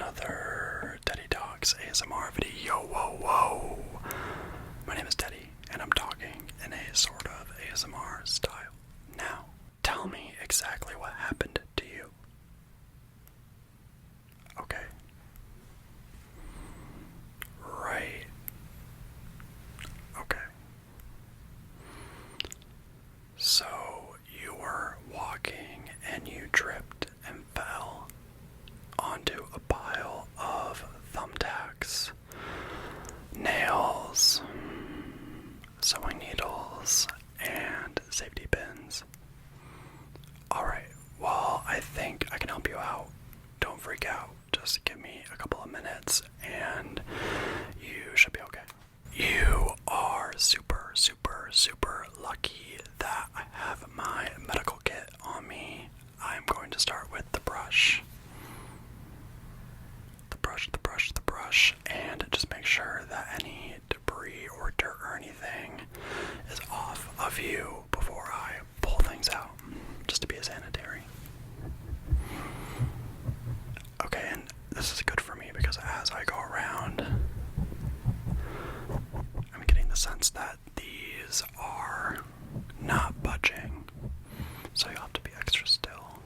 another Teddy Talks ASMR video. Whoa. My name is Teddy, and I'm talking in a sort of ASMR style. Now, tell me exactly what happened to you. Okay. Right. Okay. So, you were walking and you tripped and fell onto a pile of thumbtacks, nails, sewing needles, and safety pins. Alright, well, I think I can help you out. Don't freak out. Just give me a couple of minutes and you should be okay. You are super lucky that I have my medical kit on me. I'm going to start with the brush. The brush, and just make sure that any debris or dirt or anything is off of you before I pull things out, just to be sanitary. Okay, and this is good for me because as I go around, I'm getting the sense that these are not budging, so you'll have to be extra still.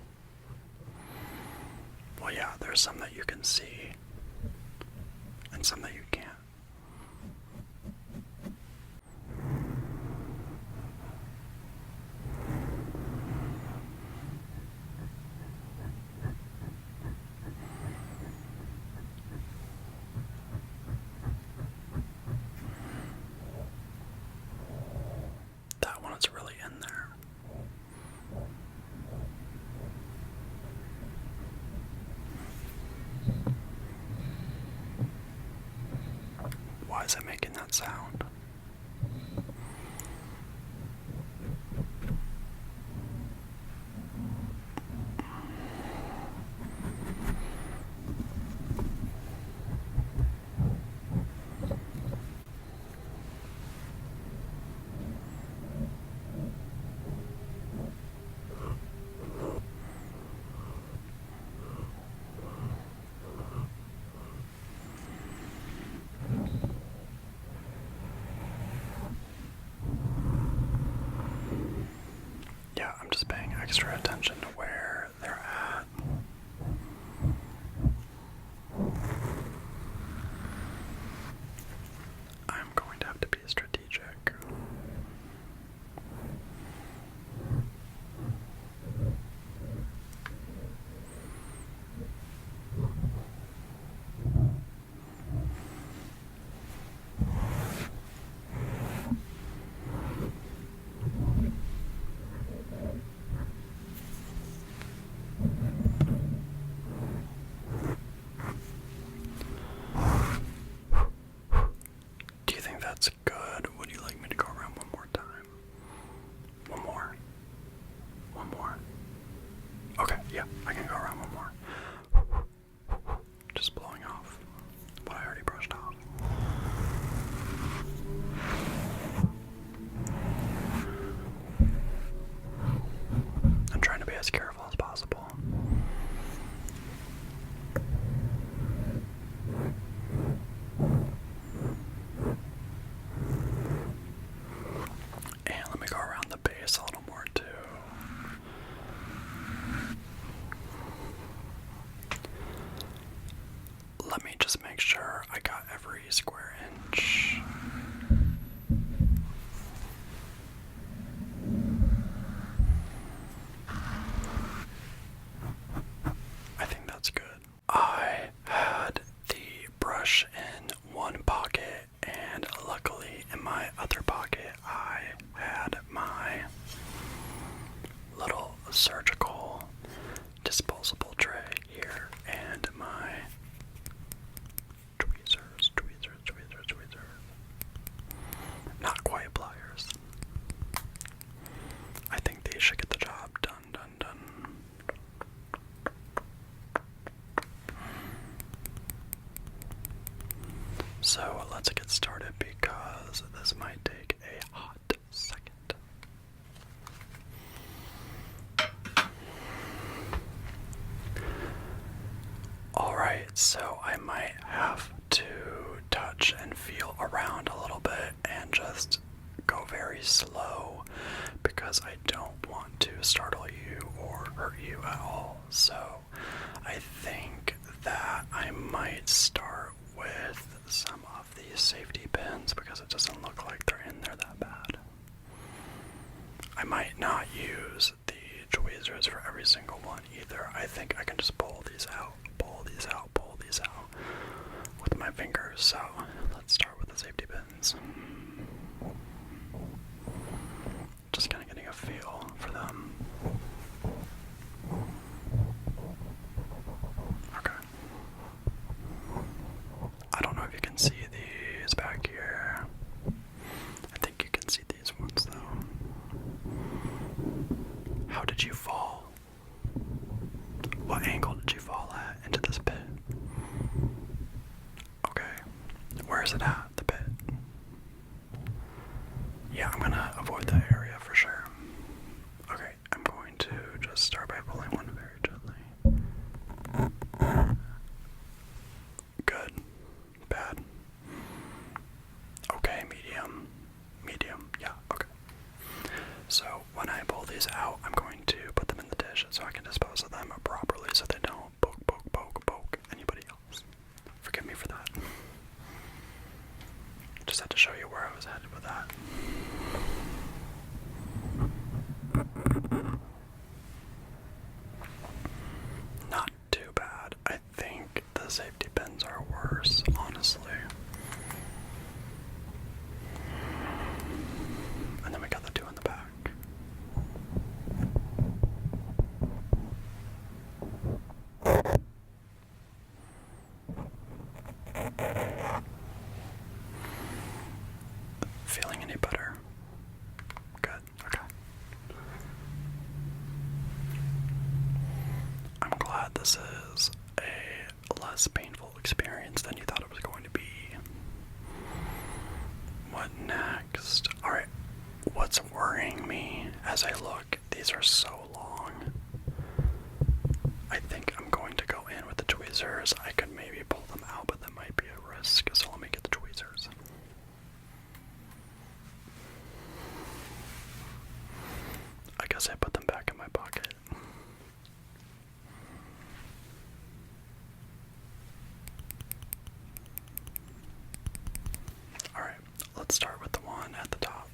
Well, yeah, there's some that you can see, and some that you can't. That one is really in there. Why is it making that sound? Yeah, I'm just paying extra attention to where they're at. I'm going to have to be strategic. Do you think that's good? Would you like me to go around one more time? One more? One more? Okay, yeah, I can go around one more. Just blowing off what I already brushed off. I'm trying to be as careful as possible. And let me go around the base a little more too. Let me just make sure I got every square inch. I think that's good. I had the brush in one pocket, and luckily in my other pocket I had my little surgical disposable tray here and my tweezers. Not quite pliers. I think these should get the job done. So let's get started because this might take a hot second. Alright, So I might have to touch and feel around a little bit and just go very slow because I don't want to startle you or hurt you at all. So I think that I might start with some of these safety pins because it doesn't look like they're in there that bad. I might not use the tweezers for every single one either. I think I can just pull these out, pull these out, pull these out with my fingers. So let's start with the safety pins. Just kind of getting a feel for them. Okay. I don't know if you can see these back here. I think you can see these ones though. How did you fall? What angle did you fall at into this pit? Okay. Where is it at, the pit? Yeah, I'm gonna avoid that area for sure. Okay, I'm going to just start by pulling one very gently. Good. Bad. Okay, medium. Medium. Yeah, okay. So when I pull these out, I'm going to put them in the dish so I can dispose of them properly so they don't poke anybody else. Forgive me for that. Just had to show you where I was headed with that. Not too bad. I think the safety pins are worse, honestly. And then we got the two in the back. Feeling any better? Good, okay. I'm glad this is a less painful experience than you thought it was going to be. What next? Alright, what's worrying me as I look, these are so long. I think I'm going to go in with the tweezers. I could maybe pull them out, but that might be a risk, so let me get the tweezers. I guess I put them back in my pocket. Alright, let's start with the one at the top.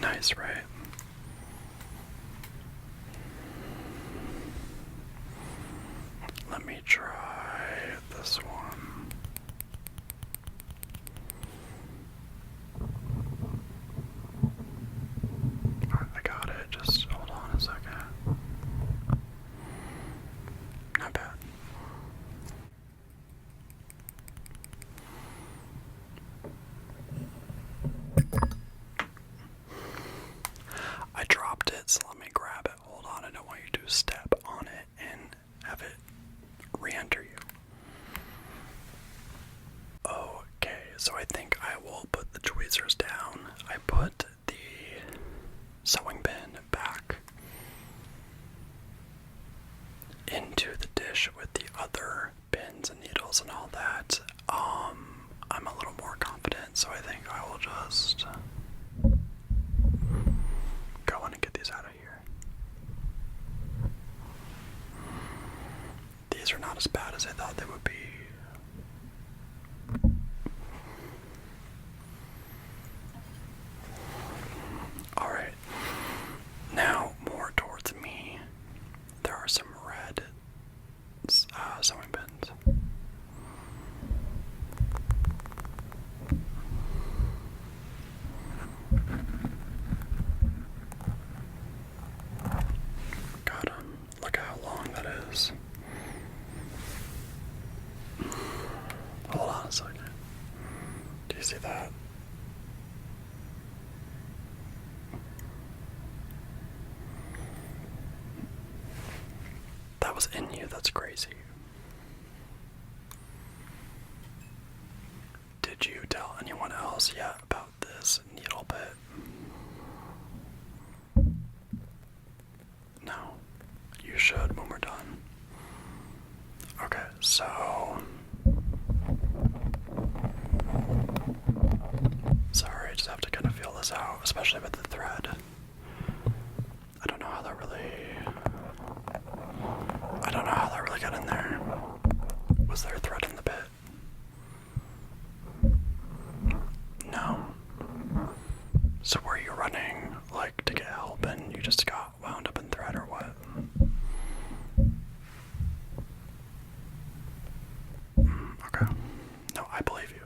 Nice, right? Let me try this one. I got it, just hold on a second. Not bad. I dropped it, so let me grab it. Hold on, I don't want you to step on it and have it re-enter you. Okay, so I think I will put the tweezers down. I put the sewing pin back into the dish with the other pins and needles and all that. I'm a little more confident, so I think I will just go in and get these out of here. These are not as bad as I thought they would be. Alright, now more towards me, there are some red sewing pins. Got 'em. Look how long that is. Hold on a second. Do you see that? That was in you, that's crazy. Did you tell anyone else yet about this needle bit? So, sorry, I just have to kind of feel this out, especially with the thread. I don't know how that really got in there. Was there a thread in the bit? No. So were you running, like, to get help and you just got wound up in thread or what? Okay. No, I believe you.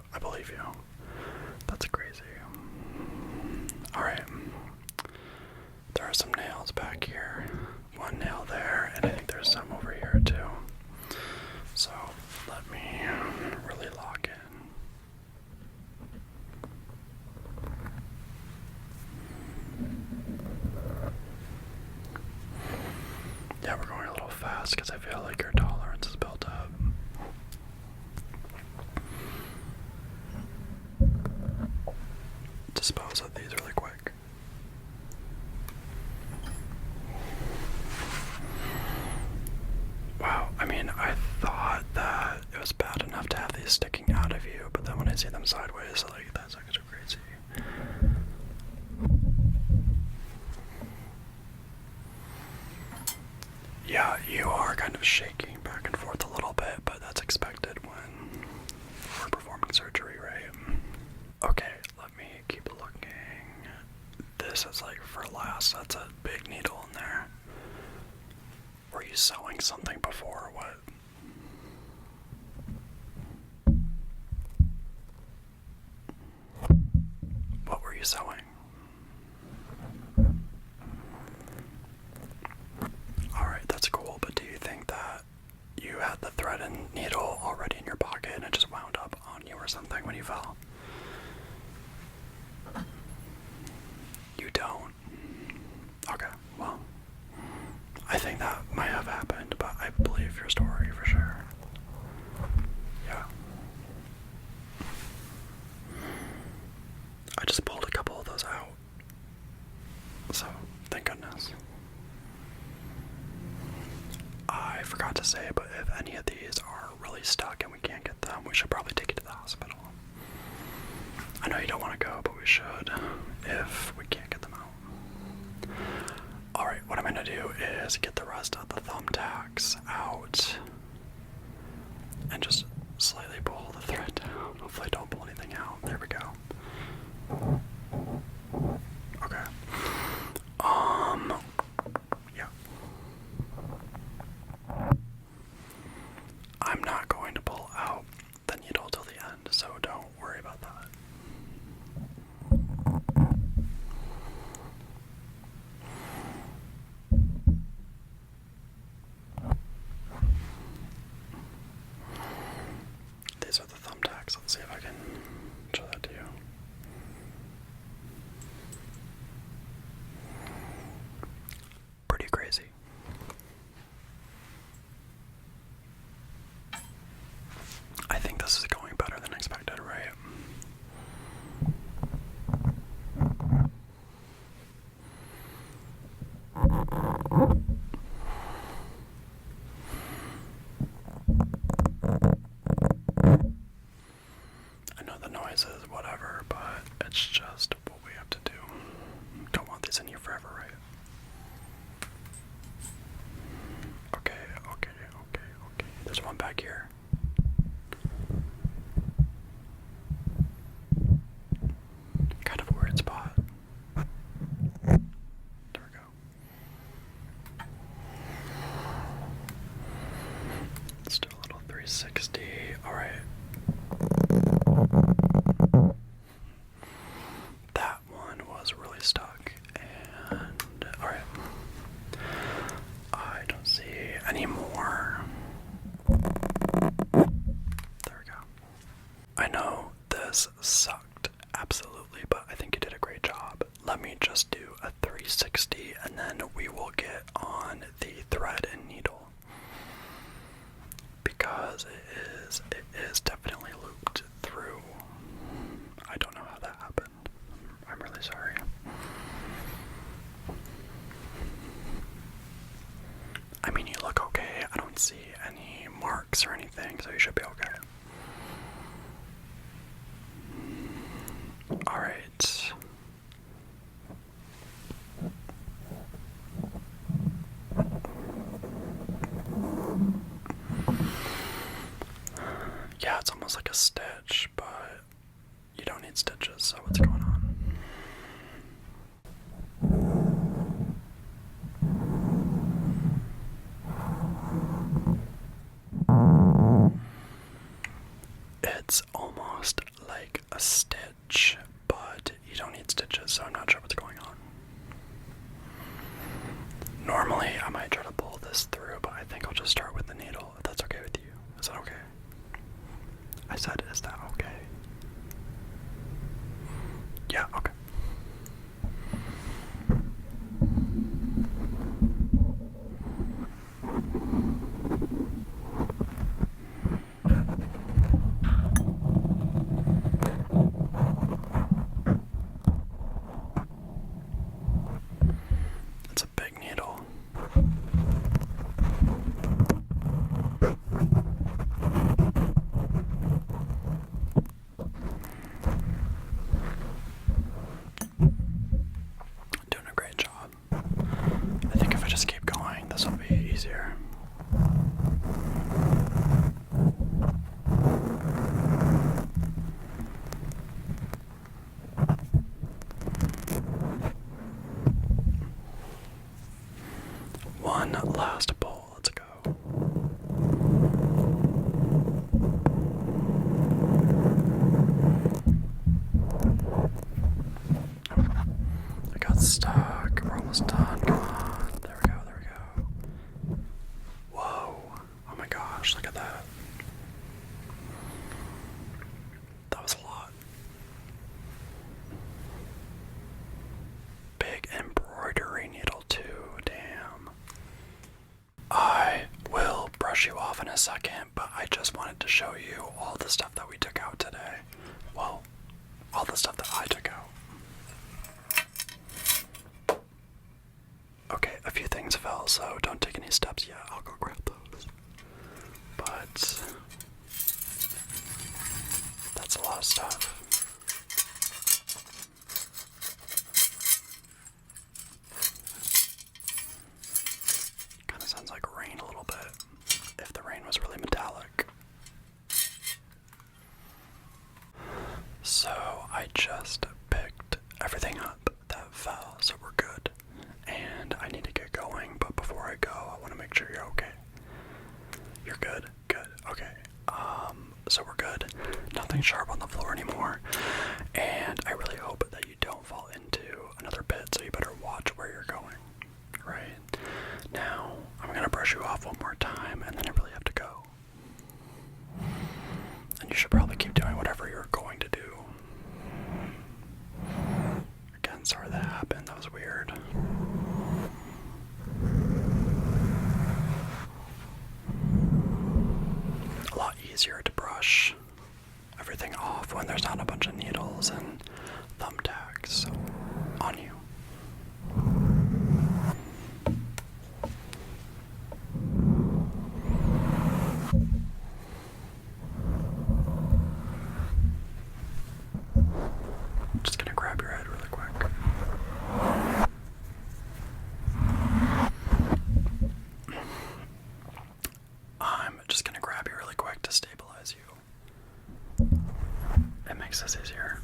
That's crazy. Alright. There are some nails back here. One nail there, and I think there's some over here too. So let me really lock in. Yeah, we're going a little fast because I feel like your tolerance is built up. Dispose of these really quick. Wow, I mean, I thought that it was bad enough to have these sticking out of you, but then when I see them sideways, like, that's actually crazy. Yeah, you are kind of shaking back and forth a little bit, but that's expected when we're performing surgery, right? Okay, let me keep looking. This is like for last. That's a big needle in there. Were you sewing something before or what? What were you sewing? Alright, that's cool, but do you think that you had the thread and needle already in your pocket and it just wound up on you or something when you fell? You don't? Okay, well, I think that might have happened, but I believe your story for sure. Yeah. I just pulled a couple of those out. So, thank goodness. I forgot to say, but if any of these are really stuck and we can't get them, we should probably take it to the hospital. I know you don't want to go, but we should if we can't get them out. Alright, what I'm going to do is get the rest of the thumbtacks out and just slightly pull the thread down. Hopefully I don't pull anything out. There we go. Okay. Yeah. I'm not going to pull out the needle till the end, so don't worry about that. These are the thumbtacks. Let's see if I can show that to you. Pretty crazy. I think this is going better than expected, right? I know the noise is whatever, but it's just what we have to do. Don't want these in you forever, right? Okay. There's one back here. Kind of a weird spot. There we go. Let's do a little 360. Alright. That one was really stuck. And alright. I don't see any more. There we go. I know this sucked, absolutely, but I think you did a great job. Let me just do a 360 and then we will get on the thread and needle. Because it is definitely looped through. I don't know how that happened. I'm really sorry. I mean, you look okay. I don't see any marks or anything, so you should be okay. Alright. Yeah, it's almost like a stitch, but you don't need stitches, so what's going on? It's almost like a stitch, but you don't need stitches, so I'm not sure what's going on. Normally, I might try to pull this through, but I think I'll just start with the needle, if that's okay with you. Is that okay? I said, is that okay? Yeah, okay. It's a big needle. Doing a great job. I think if I just keep going, this will be easier. One last pull, let's go. I got stuck, we're almost done, come on. There we go, there we go. Whoa, oh my gosh, look at that. That was a lot. Big embroidery needle too, damn. I will brush you off in a second, but I just wanted to show you all the stuff that we took out today. Well, all the stuff that I took out. Okay, a few things fell, so don't take any steps yet. I'll go grab those. But that's a lot of stuff. Kind of sounds like rain a little bit, if the rain was really metallic. So I just picked everything up that fell, so we're good. And I need to get going, but before I go, I want to make sure you're okay. You're good? Good. Okay. So we're good. Nothing sharp on the floor anymore. And I really hope that you don't fall into another pit, so you better watch where you're going. Right? Now, I'm gonna brush you off one more time, and then I really have to go. And you should probably keep doing whatever you're going to do. Again, sorry that happened. That was weird. A lot easier to brush everything off when there's not a bunch of needles and thumbtacks on you. Just gonna grab your head really quick. I'm just gonna grab you really quick to stabilize you. It makes this easier.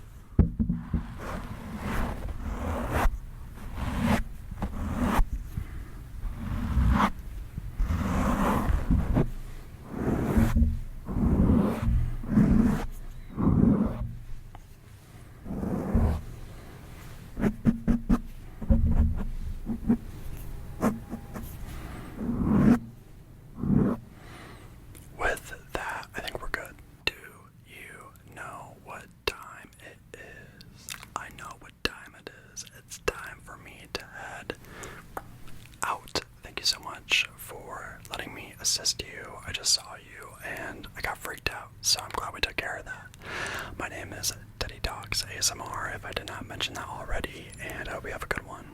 With that, I think we're good. Do you know what time it is? I know what time it is. It's time for me to head out. Thank you so much for letting me assist you. I just saw you and I got freaked out, so I'm glad we took care of that. My name is Teddy Talks ASMR, if I did not mention that already, and I hope you have a good one.